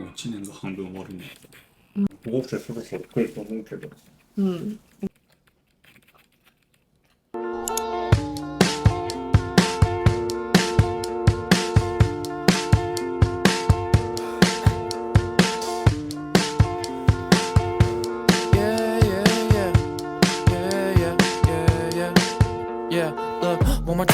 もう1年が半分終わるね。どうしてそろそろ来ると思うけど。うん。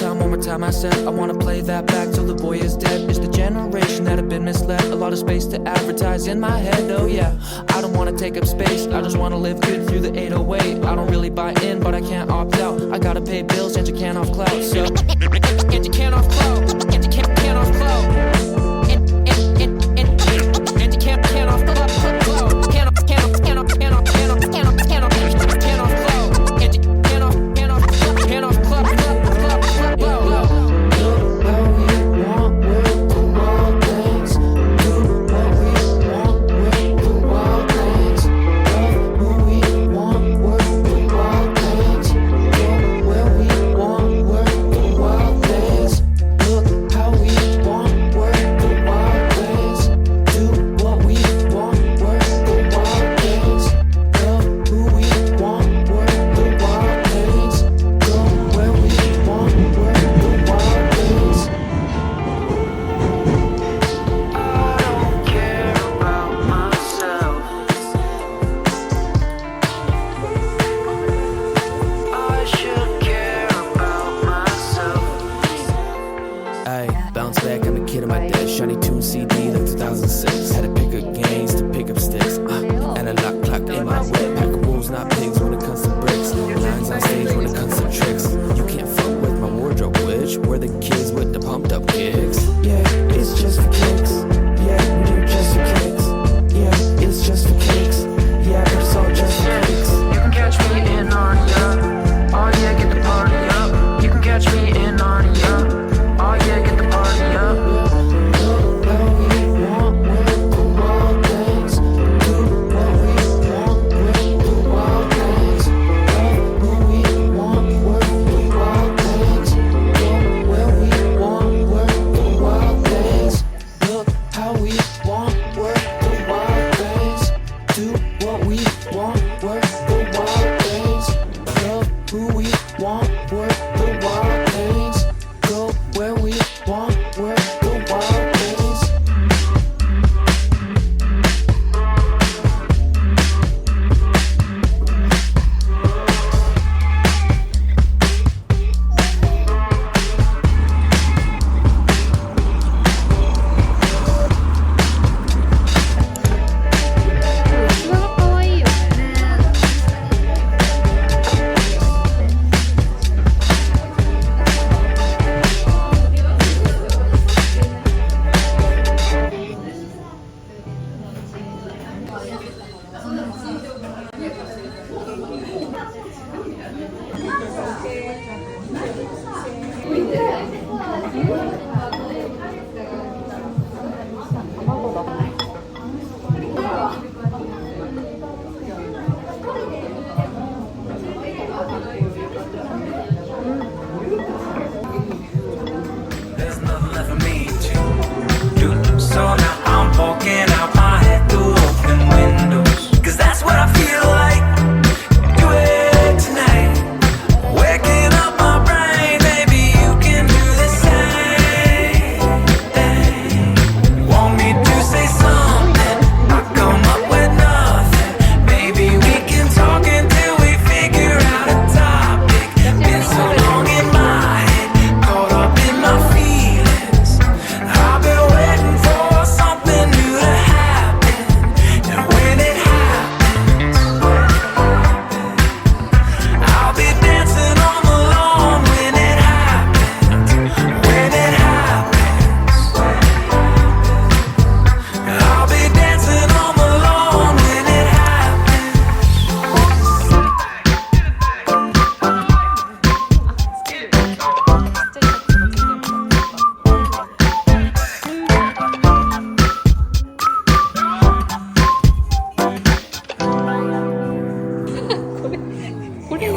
One more time, I said I wanna play that back till the boy is dead. It's the generation that have been misled. A lot of space to advertise in my head, oh yeah. I don't wanna take up space, I just wanna live good through the 808. I don't really buy in, but I can't opt out. I gotta pay bills and you can't off clout, so and you can't off clout, and you can't off clout, and you can't off clout.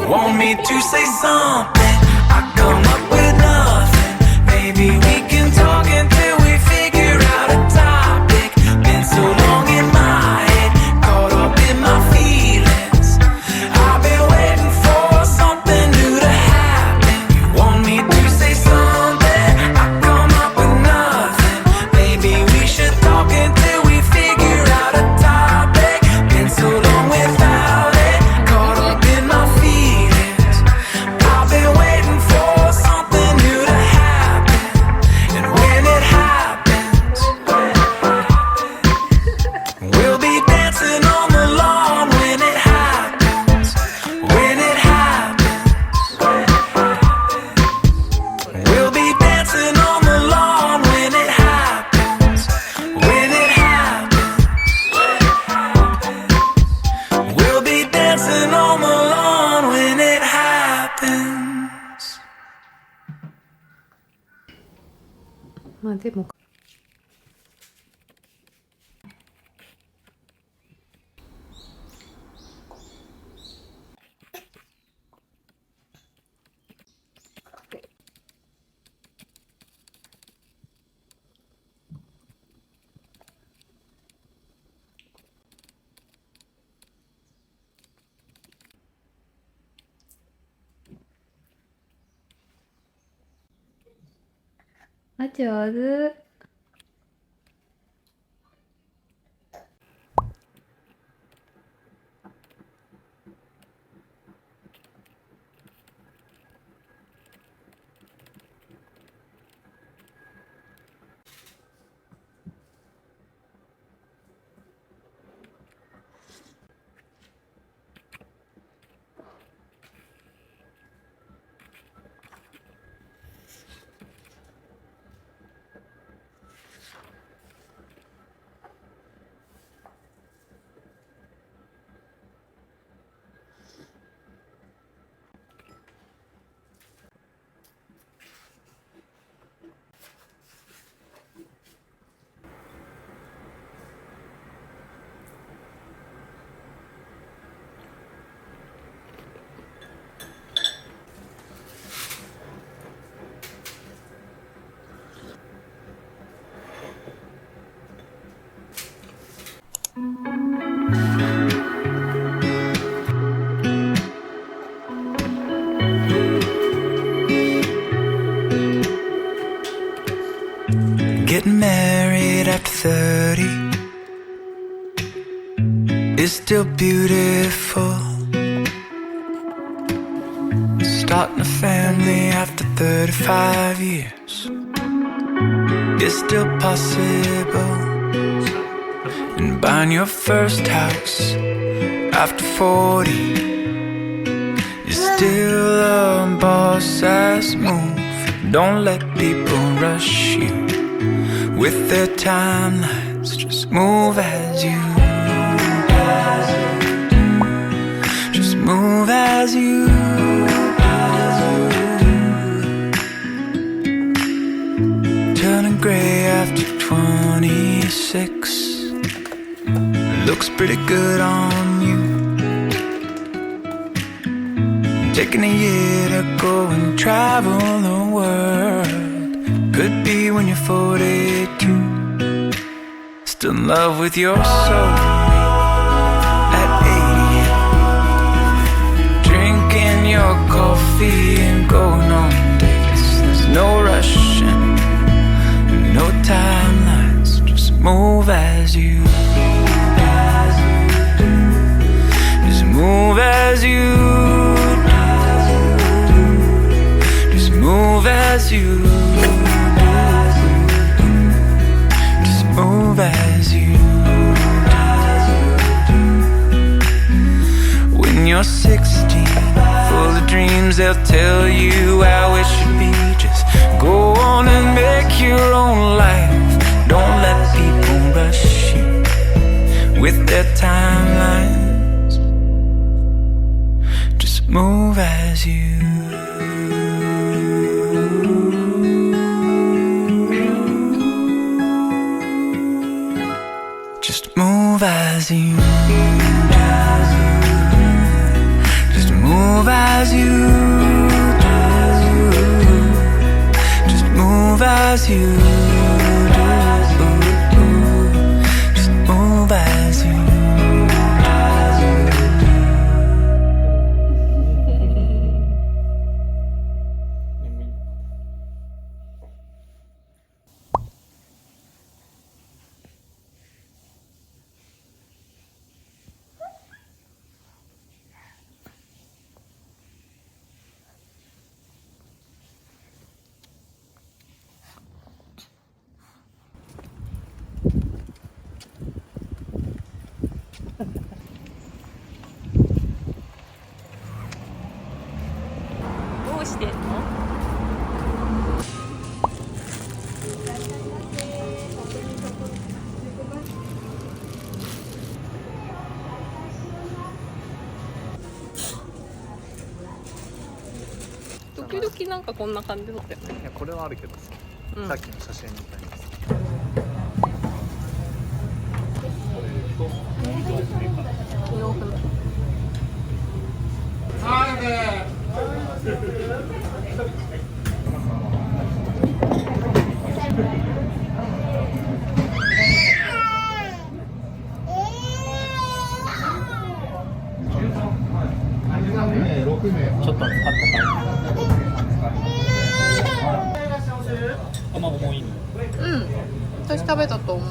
Want me to say something? I come up with nothing. Maybe we can talk until we figure out a topic. Been so long. まあでもあ、上手。Getting married after 30 is still beautiful. Starting a family after 35 years is still possible. And buying your first house after 40 is still a boss-ass move. Don't let people rush you with their timelines. Just move as you. Just move as you. Turning gray after 26 looks pretty good on you. Taking a year to go and travel the world. Could be when you're 42, still in love with your soulmate at 80, drinking your coffee and going on dates. There's no rushing, no timelines. Just move as you. Just move as you. Just move as you. Move as you. When you're 16, full of dreams, they'll tell you how it should be. Just go on and make your own life. Don't let people rush you with their timelines. Just move as you. Move as you. Just move as you. Just move as you. Just move as you.どうしてんの？時々なんかこんな感じだったよね。いやこれはあるけどさ、さっきの写真みたいに。ちょっとあったかい。卵もいいの？うん、私食べたと思う。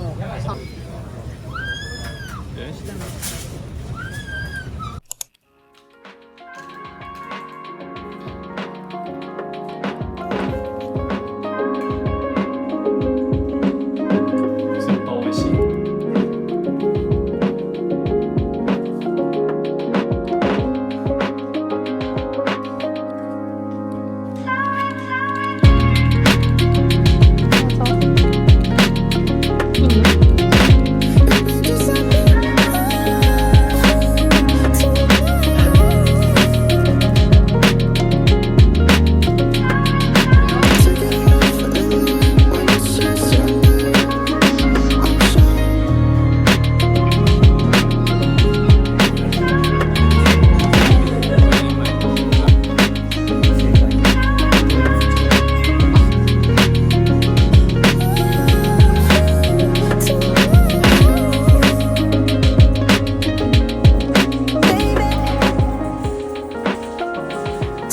スーパー美味しい。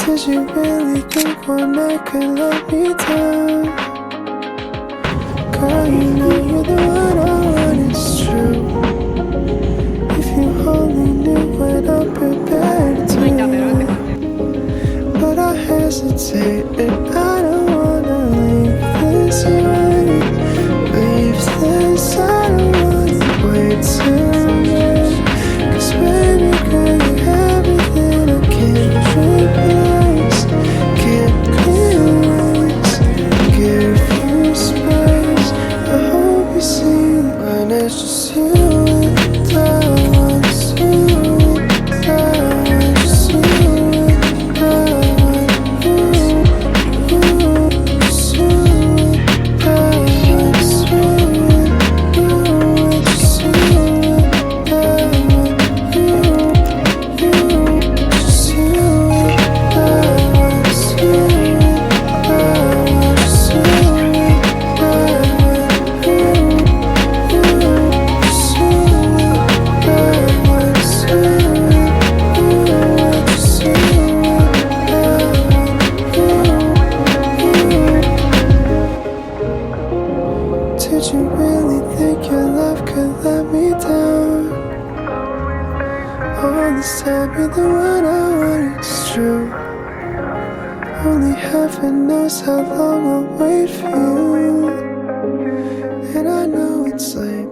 Did you really think one night could let me down? Girl, you know you're the one I want, it's true. If you only knew what I'm prepared to do. But I hesitate and I don't wanna leave this way. Leave this, I don't wanna wait too long. 'Cause baby girl, you're everything I can't replace. Can't cleanse, give you space. I hope you see when it's just you and I. It's you and I. Just you and I. Just you and I. Just you and I. Just you Did you really think your love could let me down? All this time you're the one I want, it's true. Only heaven knows how long I'll wait for you. And I know it's late,